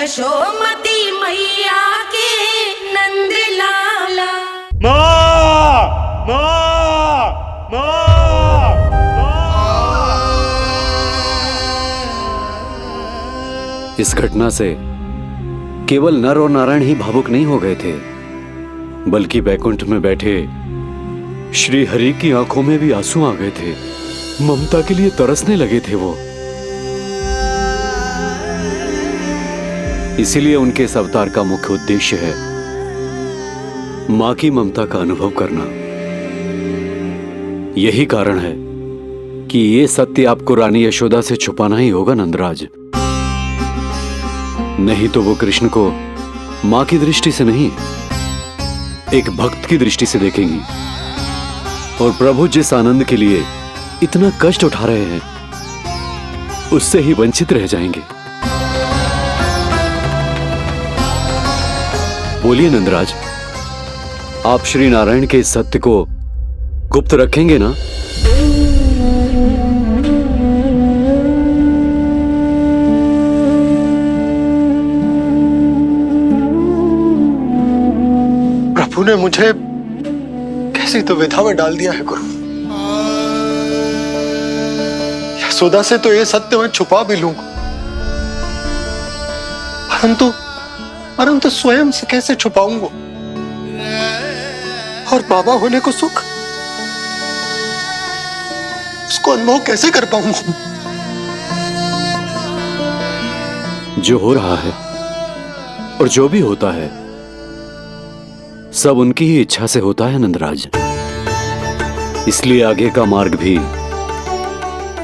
यशोमती मैया के नंद लाला। माँ, माँ, माँ, इस घटना से केवल नर और नारायण ही भावुक नहीं हो गए थे, बल्कि बैकुंठ में बैठे श्री हरि की आंखों में भी आंसू आ गए थे। ममता के लिए तरसने लगे थे वो। इसीलिए उनके इस अवतार का मुख्य उद्देश्य है मां की ममता का अनुभव करना। यही कारण है कि ये सत्य आपको रानी यशोदा से छुपाना ही होगा नंदराज। नहीं तो वो कृष्ण को मां की दृष्टि से नहीं, एक भक्त की दृष्टि से देखेंगी, और प्रभु जिस आनंद के लिए इतना कष्ट उठा रहे हैं उससे ही वंचित रह जाएंगे। बोलिए नंदराज, आप श्री नारायण के इस सत्य को गुप्त रखेंगे ना? प्रभु ने मुझे कैसी दुविधा में डाल दिया है गुरु। यशोदा से तो ये सत्य मैं छुपा भी लूंगा, परंतु स्वयं से कैसे छुपाऊंगा? और बाबा होने को सुख, उसको अनुभव कैसे कर पाऊंगा? जो हो रहा है और जो भी होता है सब उनकी ही इच्छा से होता है नंदराज। इसलिए आगे का मार्ग भी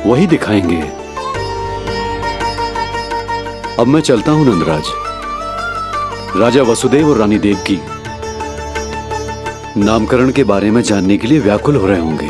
वही दिखाएंगे। अब मैं चलता हूं नंदराज। राजा वसुदेव और रानी देवकी नामकरण के बारे में जानने के लिए व्याकुल हो रहे होंगे।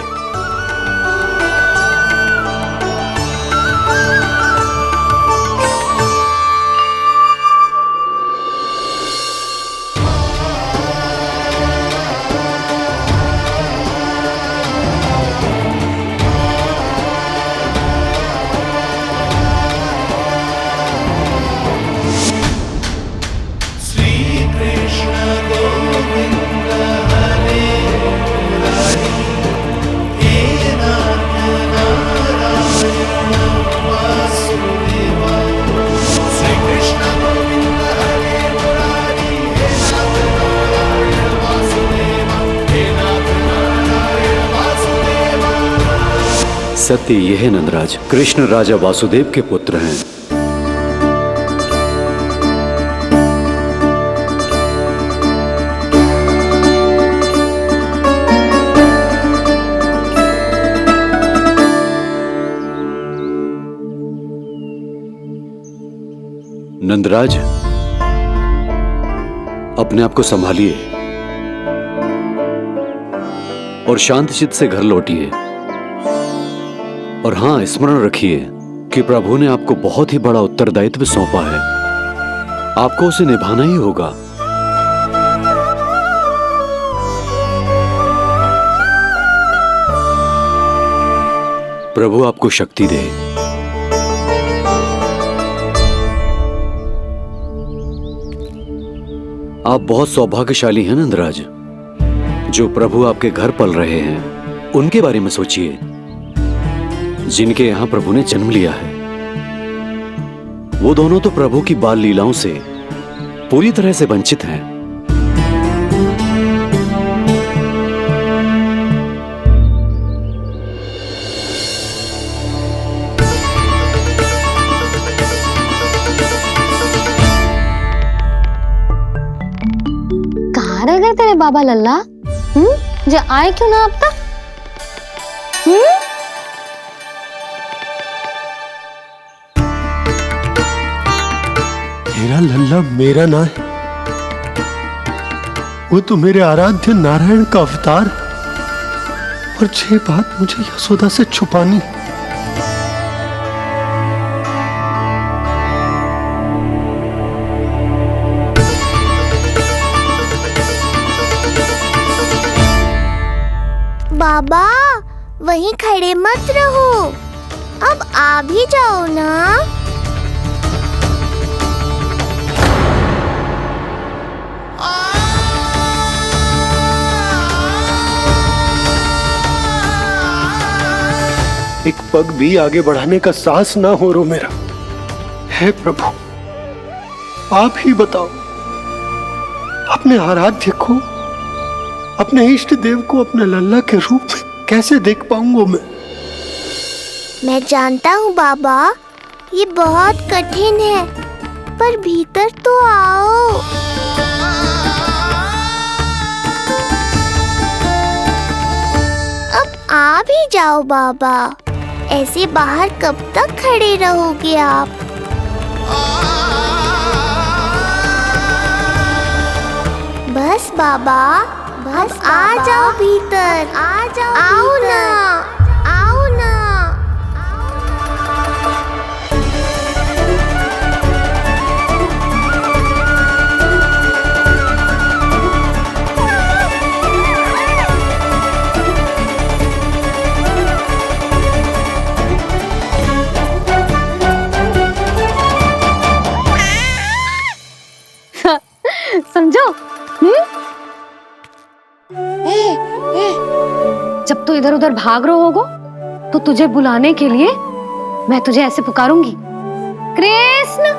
सत्य यह है नंदराज, कृष्ण राजा वासुदेव के पुत्र हैं। नंदराज, अपने आप को संभालिए और शांत चित्त से घर लौटिए। और हां, स्मरण रखिए कि प्रभु ने आपको बहुत ही बड़ा उत्तरदायित्व सौंपा है, आपको उसे निभाना ही होगा। प्रभु आपको शक्ति दे। आप बहुत सौभाग्यशाली हैं नंदराज। जो प्रभु आपके घर पल रहे हैं उनके बारे में सोचिए, जिनके यहां प्रभु ने जन्म लिया है। वो दोनों तो प्रभु की बाल लीलाओं से पूरी तरह से वंचित हैं। कहाँ रह गए तेरे बाबा लल्ला? जो आए क्यों ना अब तक? मेरा लल्ला मेरा ना है, वो तो मेरे आराध्य नारायण का अवतार, और ये बात मुझे यशोदा से छुपानी। बाबा वहीं खड़े मत रहो, अब आ भी जाओ ना। एक पग भी आगे बढ़ाने का साहस ना हो रो मेरा। हे प्रभु, आप ही बताओ, अपने आराध्य को, अपने इष्ट देव को अपने लल्ला के रूप में कैसे देख पाऊंगा मैं जानता हूँ बाबा, ये बहुत कठिन है, पर भीतर तो आओ। अब आ भी जाओ बाबा, ऐसे बाहर कब तक खड़े रहोगे आप? बस बाबा, बस आ जाओ भीतर, आ जाओ, आओ ना, आओ ना। समझो? जब तू इधर उधर भाग रहा होगो तो तुझे बुलाने के लिए मैं तुझे ऐसे पुकारूंगी, कृष्ण।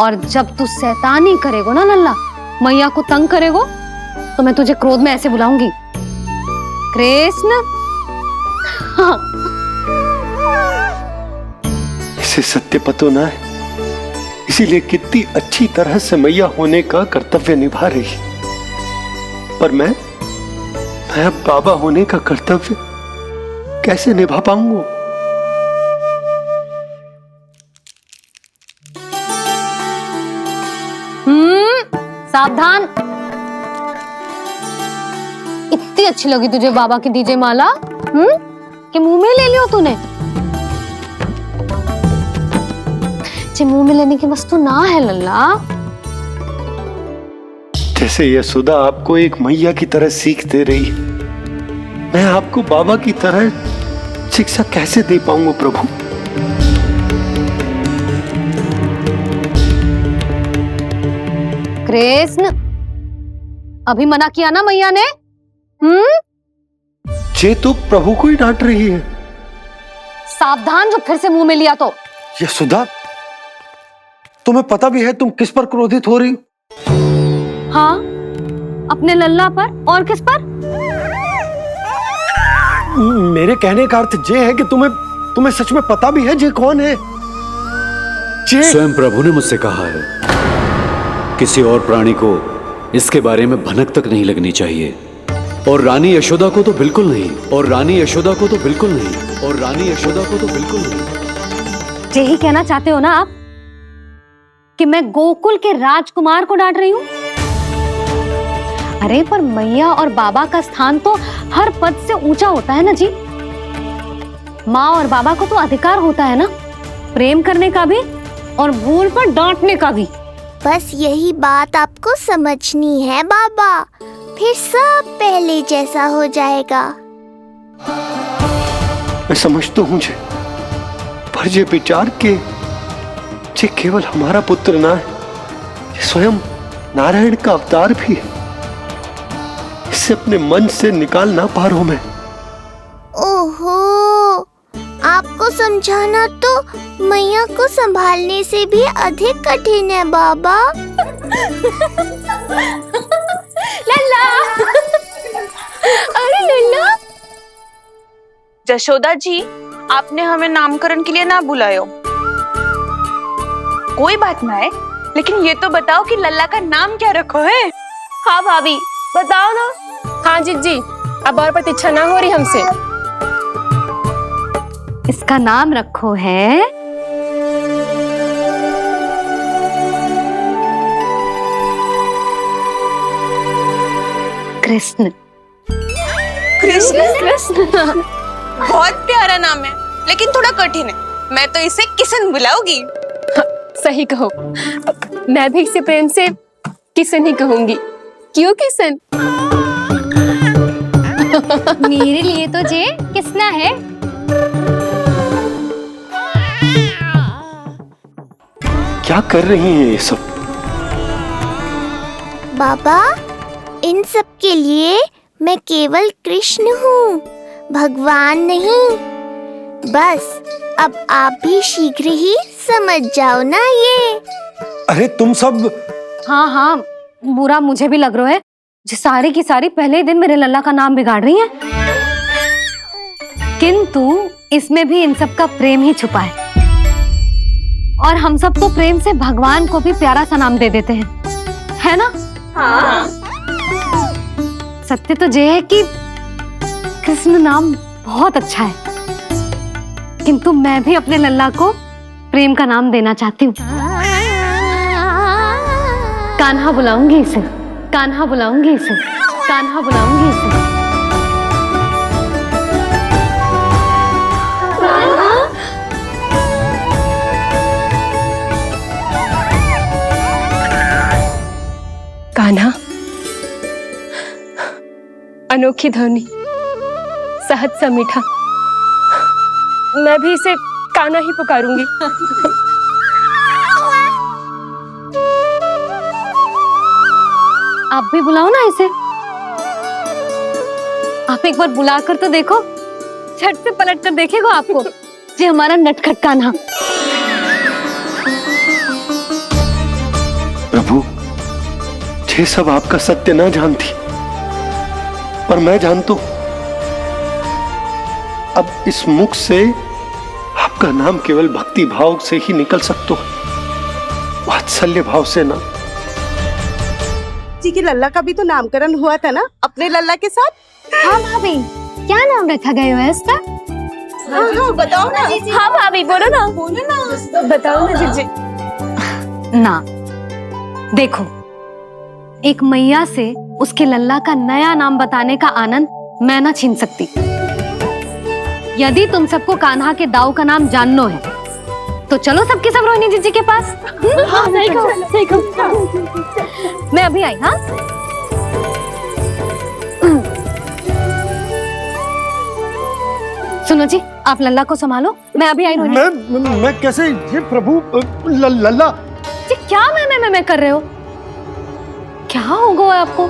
और जब तू शैतानी करेगो ना लल्ला, मैया को तंग करेगो, तो मैं तुझे क्रोध में ऐसे बुलाऊंगी, कृष्ण। हाँ। इसे सत्य पतो ना है, इसीलिए कितनी अच्छी तरह से मैया होने का कर्तव्य निभा रही, पर मैं अब बाबा होने का कर्तव्य कैसे निभा पाऊंगा? सावधान। इतनी अच्छी लगी तुझे बाबा की दीजे माला, कि मुंह में ले लियो तूने? मुंह में लेने की वस्तु ना है लल्ला। जैसे यशोदा आपको एक मैया की तरह सीख दे रही, मैं आपको बाबा की तरह शिक्षा कैसे दे पाऊंगा प्रभु? कृष्ण, अभी मना किया ना मैया ने? ये तो प्रभु को ही डांट रही है। सावधान, जो फिर से मुंह में लिया तो। यशोदा, तुम्हें पता भी है तुम किस पर क्रोधित हो रही? हाँ, अपने लल्ला पर। और किस पर? मेरे कहने का अर्थ ये है कि तुम्हें सच में पता भी है जे कौन है? स्वयं प्रभु ने मुझसे कहा है, किसी और प्राणी को इसके बारे में भनक तक नहीं लगनी चाहिए, और रानी यशोदा को तो बिल्कुल नहीं, और रानी यशोदा को तो बिल्कुल नहीं, और रानी यशोदा को तो बिल्कुल नहीं। यही कहना चाहते हो ना आप कि मैं गोकुल के राजकुमार को डांट रही हूँ? अरे पर मैया और बाबा का स्थान तो हर पद से ऊंचा होता है ना जी। माँ और बाबा को तो अधिकार होता है ना प्रेम करने का भी, और भूल पर डांटने का भी। बस यही बात आपको समझनी है बाबा, फिर सब पहले जैसा हो जाएगा। मैं समझता हूँ जे, पर ये विचार के जे केवल हमारा पुत्र ना है, ये स्वयं नारायण का अवतार भी है, इसे अपने मन से निकाल ना पा रहा हूं मैं। ओहो, आपको समझाना तो मैया को संभालने से भी अधिक कठिन है बाबा। लल्ला, अरे लल्ला। जशोदा जी, आपने हमें नामकरण के लिए ना बुलायो। कोई बात ना है, लेकिन ये तो बताओ कि लल्ला का नाम क्या रखो है? हाँ भाभी, बताओ ना। हाँ जीजी, अब और प्रतीक्षा ना हो रही हमसे। इसका नाम रखो है कृष्ण। कृष्ण? बहुत प्यारा नाम है, लेकिन थोड़ा कठिन है। मैं तो इसे किशन बुलाऊंगी। हाँ, सही कहो, मैं भी इसे प्रेम से किशन ही कहूंगी। क्यों किशन? मेरे लिए तो जे किसना है। क्या कर रही हैं ये सब? बाबा, इन सब के लिए मैं केवल कृष्ण हूँ, भगवान नहीं। बस अब आप भी शीघ्र ही समझ जाओ ना ये। अरे तुम सब हाँ हाँ, बुरा मुझे भी लग रहा है, जो सारी की सारी पहले ही दिन मेरे लल्ला का नाम बिगाड़ रही है। किंतु इसमें भी इन सब का प्रेम ही छुपा है, और हम सब तो प्रेम से भगवान को भी प्यारा सा नाम दे देते हैं, है ना? हाँ। सत्य तो ये है कि कृष्ण नाम बहुत अच्छा है, किंतु मैं भी अपने लल्ला को प्रेम का नाम देना चाहती हूँ। कान्हा बुलाऊंगी इसे, कान्हा बुलाऊंगी इसे, कान्हा बुलाऊंगी इसे। कान्हा, अनोखी ध्वनि, सहज सा मीठा, मैं भी इसे कान्हा ही पुकारूंगी। आप भी बुलाओ ना इसे। आप एक बार बुलाकर तो देखो, झट से पलट कर देखेगा आपको जी हमारा नटखट कान्हा। प्रभु, ये सब आपका सत्य ना जानती, पर मैं जानता हूं। अब इस मुख से आपका नाम केवल भक्ति भाव से ही निकल सकता है, वात्सल्य भाव से ना। जी के लल्ला का भी तो नामकरण हुआ था ना अपने लल्ला के साथ। हाँ भाभी, क्या नाम रखा गया है इसका? हाँ, बताओ ना। हाँ भाभी, बोलो ना। बताओ ना जीजी। ना, देखो, एक मैया से उसके लल्ला का नया नाम बताने का आनंद मैं ना छीन सकती। यदि तुम सबको कान्हा के दाऊ का नाम जानना है तो चलो सबके सब रोहिणी जीजी के पास। हाँ, सही कहो, सही कहो। मैं अभी आई। हाँ, सुनो जी, आप लल्ला को संभालो, मैं अभी आई। रोहिणी, मैं कैसे? ये प्रभु, लल्ला जी क्या मैं कर रहे हो? क्या हो गया आपको?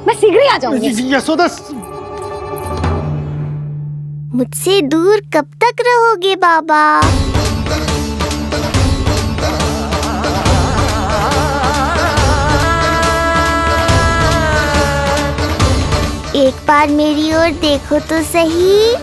मैं शीघ्र ही आ जाऊंगी। यशोदा, मुझसे दूर कब तक रहोगे बाबा? एक बार मेरी ओर देखो तो सही।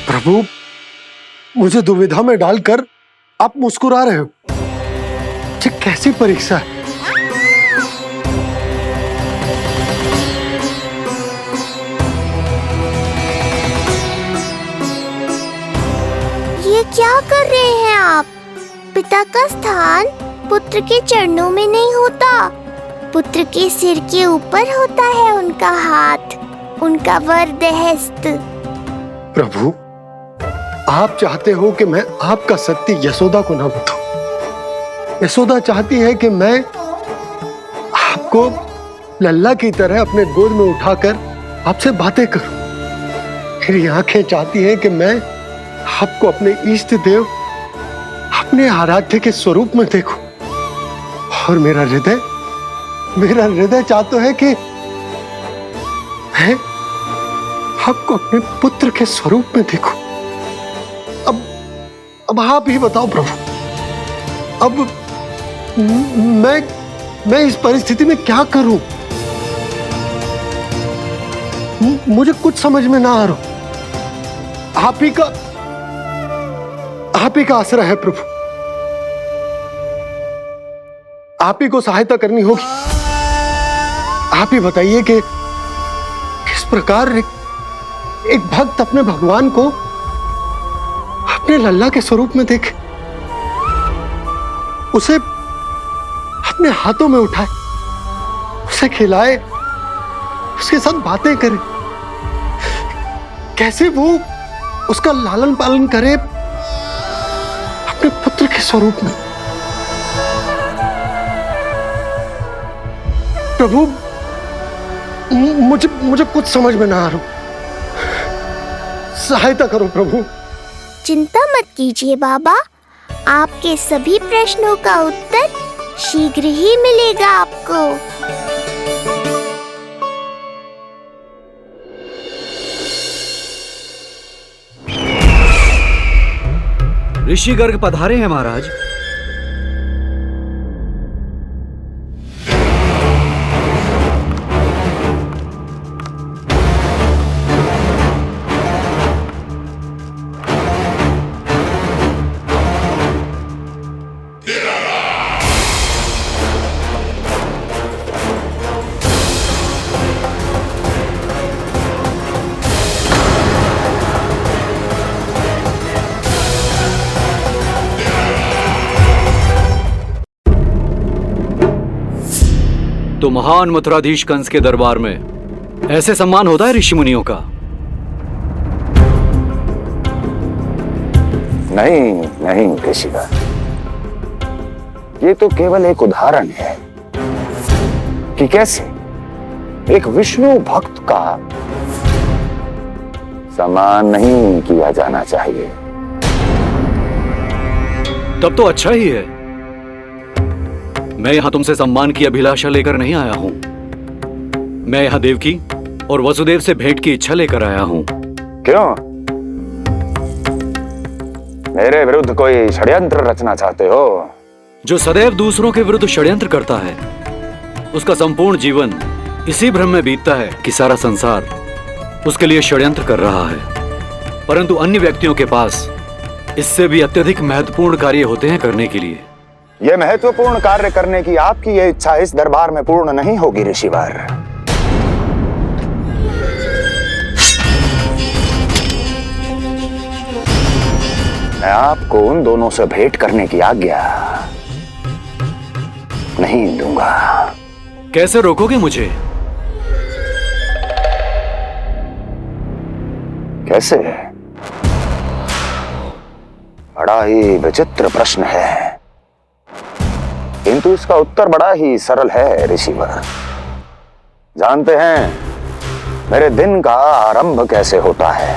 प्रभु, मुझे दुविधा में डालकर आप मुस्कुरा रहे हो। ये कैसी परीक्षा है? ये क्या कर रहे हैं आप? पिता का स्थान पुत्र के चरणों में नहीं होता, पुत्र के सिर के ऊपर होता है उनका हाथ, उनका वरदहस्त। प्रभु, आप चाहते हो कि मैं आपका सत्य यशोदा को ना बताऊं। यशोदा चाहती है कि मैं आपको लल्ला की तरह अपने गोद में उठाकर आपसे बातें करूं। मेरी आंखें चाहती हैं कि मैं आपको अपने इष्ट देव, अपने आराध्य के स्वरूप में देखूं। और मेरा हृदय चाहता है कि मैं आपको अपने पुत्र के स्वरूप में देखूं। अब आप ही बताओ प्रभु, अब मैं इस परिस्थिति में क्या करूं? मुझे कुछ समझ में ना आ रहा। आप ही का आसरा है प्रभु, आप ही को सहायता करनी होगी। आप ही बताइए कि किस प्रकार एक भक्त अपने भगवान को अपने लल्ला के स्वरूप में देखे, उसे अपने हाथों में उठाए, उसे खिलाए, उसके साथ बातें करे, कैसे वो उसका लालन पालन करे अपने पुत्र के स्वरूप में। प्रभु, मुझे कुछ समझ में ना आ रहा, सहायता करो प्रभु। चिंता मत कीजिए बाबा, आपके सभी प्रश्नों का उत्तर शीघ्र ही मिलेगा आपको। ऋषि गर्ग पधारे हैं महाराज। तो महान मथुराधीश कंस के दरबार में ऐसे सम्मान होता है ऋषि मुनियों का? नहीं नहीं ऋषिवर, ये तो केवल एक उदाहरण है कि कैसे एक विष्णु भक्त का सम्मान नहीं किया जाना चाहिए। तब तो अच्छा ही है। मैं यहां तुमसे सम्मान की अभिलाषा लेकर नहीं आया हूं। मैं यहां देवकी और वसुदेव से भेंट की इच्छा लेकर आया हूं। क्यों? मेरे विरुद्ध कोई षड्यंत्र रचना चाहते हो? जो सदैव दूसरों के विरुद्ध षड्यंत्र करता है, उसका संपूर्ण जीवन इसी भ्रम में बीतता है कि सारा संसार उसके लिए षड्यंत्र कर रहा है। परंतु अन्य व्यक्तियों के पास इससे भी अत्यधिक महत्वपूर्ण कार्य होते हैं करने के लिए। यह महत्वपूर्ण कार्य करने की आपकी यह इच्छा इस दरबार में पूर्ण नहीं होगी ऋषिवर। मैं आपको उन दोनों से भेंट करने की आज्ञा नहीं दूंगा। कैसे रोकोगे मुझे? कैसे? बड़ा ही विचित्र प्रश्न है, किंतु इसका उत्तर बड़ा ही सरल है ऋषिवर। जानते हैं मेरे दिन का आरंभ कैसे होता है?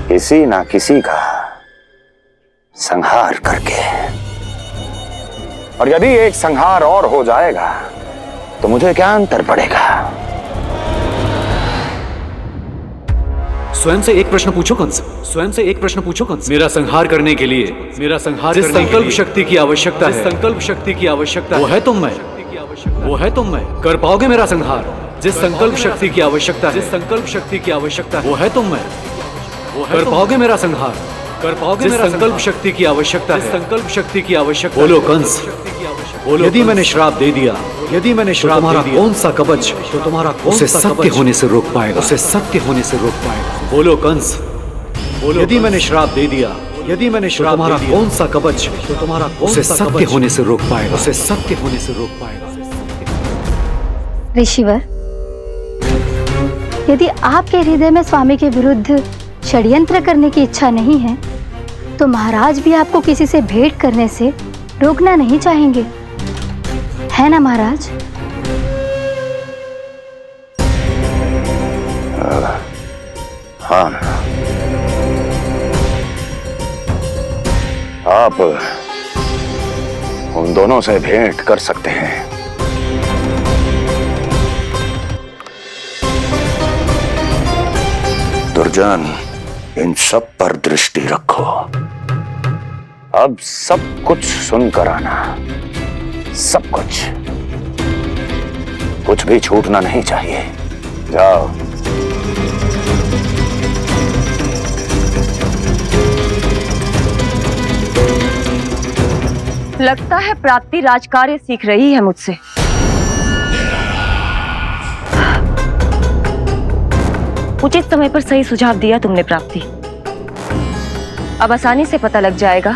किसी ना किसी का संहार करके। और यदि एक संहार और हो जाएगा तो मुझे क्या अंतर पड़ेगा? स्वयं से एक प्रश्न पूछो कंस। स्वयं से एक प्रश्न पूछो कंस। मेरा संहार करने के लिए, मेरा संहार जिस संकल्प शक्ति की आवश्यकता है, संकल्प शक्ति की आवश्यकता वो है तुम में, वो है तुम में। कर पाओगे मेरा संहार? जिस संकल्प शक्ति की आवश्यकता है, जिस संकल्प शक्ति की आवश्यकता वो है तुम में, वो कर पाओगे मेरा संहार? कर पाओगे मेरा संकल्प शक्ति की आवश्यकता है, संकल्प शक्ति की आवश्यकता। बोलो कंस, बोलो। यदि मैंने श्राप दे दिया, यदि मैंने श्राप दे दिया, कौन सा कवच तो तुम्हारा उसे सत्य होने से रोक पाएगा? उसे सत्य होने से रोक पाएगा? बोलो कंस, बोलो। यदि मैंने श्राप दे दिया, यदि मैंने श्राप तुम्हारा कौन सा कवच तो तुम्हारा उसे सत्य होने से रोक पाएगा? उसे सत्य होने से रोक पाएगा? ऋषिवर, यदि आपके हृदय में स्वामी के विरुद्ध षड्यंत्र करने की इच्छा नहीं है, तो महाराज भी आपको किसी से भेंट करने से रोकना नहीं चाहेंगे, है ना महाराज? हाँ, आप उन दोनों से भेंट कर सकते हैं। दुर्जन, इन सब पर दृष्टि रखो। अब सब कुछ सुनकर आना, सब कुछ, कुछ भी छूटना नहीं चाहिए। जाओ। लगता है प्राप्ति राजकार्य सीख रही है मुझसे। उचित समय पर सही सुझाव दिया तुमने प्राप्ति। अब आसानी से पता लग जाएगा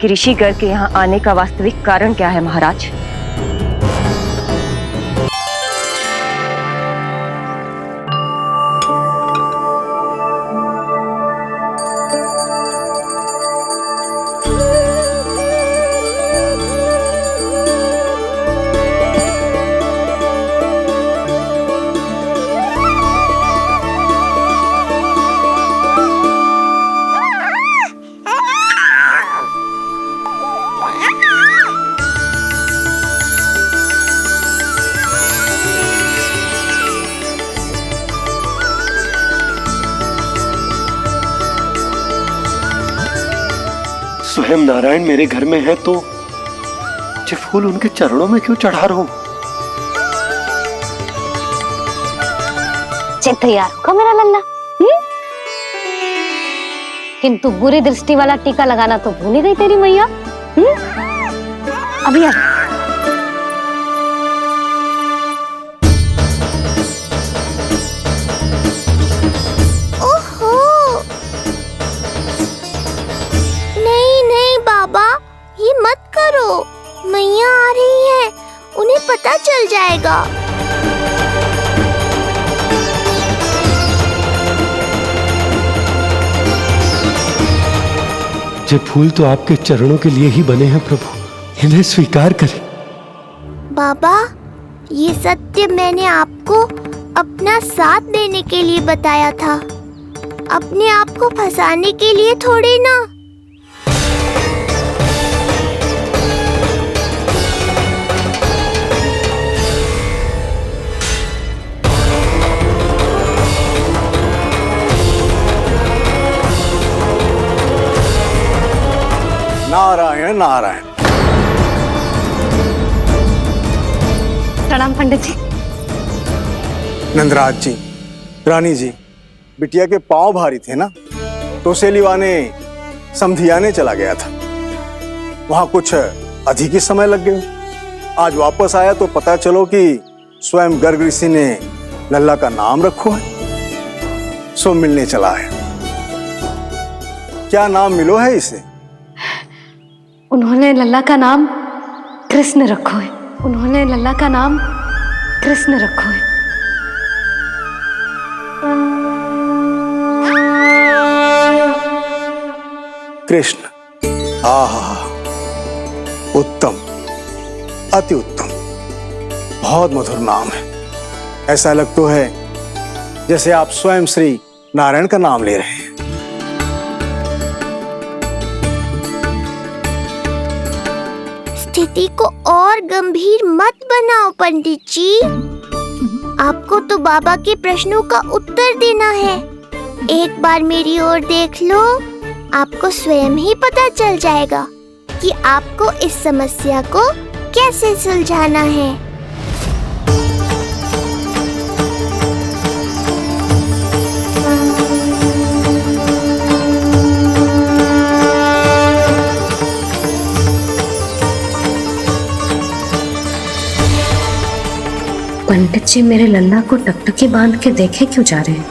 कि ऋषि गर्ग के यहाँ आने का वास्तविक कारण क्या है महाराज। स्वयं नारायण मेरे घर में है तो ये फूल उनके चरणों में क्यों चढ़ा रहा हूं? तैयार होगा मेरा लल्ला। किंतु बुरी दृष्टि वाला टीका लगाना तो भूल ही गई तेरी मैया। अभी आ। ओहो, नहीं नहीं बाबा, ये मत करो। मैया आ रही है, उन्हें पता चल जाएगा। ये फूल तो आपके चरणों के लिए ही बने हैं प्रभु, इन्हें स्वीकार करें। बाबा, ये सत्य मैंने आपको अपना साथ देने के लिए बताया था, अपने आप को फंसाने के लिए थोड़ी ना। नारायण नारायण। प्रणाम पंडित जी। नंदराज जी, रानी जी, बिटिया के पांव भारी थे ना, तो सेलिवाने समधियाने चला गया था, वहां कुछ अधिक ही समय लग गया। आज वापस आया तो पता चलो कि स्वयं गर्ग ऋषि ने लल्ला का नाम रखो है, सो मिलने चला है। क्या नाम मिलो है इसे? उन्होंने लल्ला का नाम कृष्ण रखो है। उन्होंने लल्ला का नाम कृष्ण रखो है। कृष्ण, आहा, उत्तम, अति उत्तम, बहुत मधुर नाम है। ऐसा लग तो है जैसे आप स्वयं श्री नारायण का नाम ले रहे हैं। स्थिति को और गंभीर मत बनाओ पंडित जी। आपको तो बाबा के प्रश्नों का उत्तर देना है। एक बार मेरी ओर देख लो, आपको स्वयं ही पता चल जाएगा कि आपको इस समस्या को कैसे सुलझाना है। पंडित जी मेरे लल्ला को टकटकी बांध के देखे क्यों जा रहे हैं?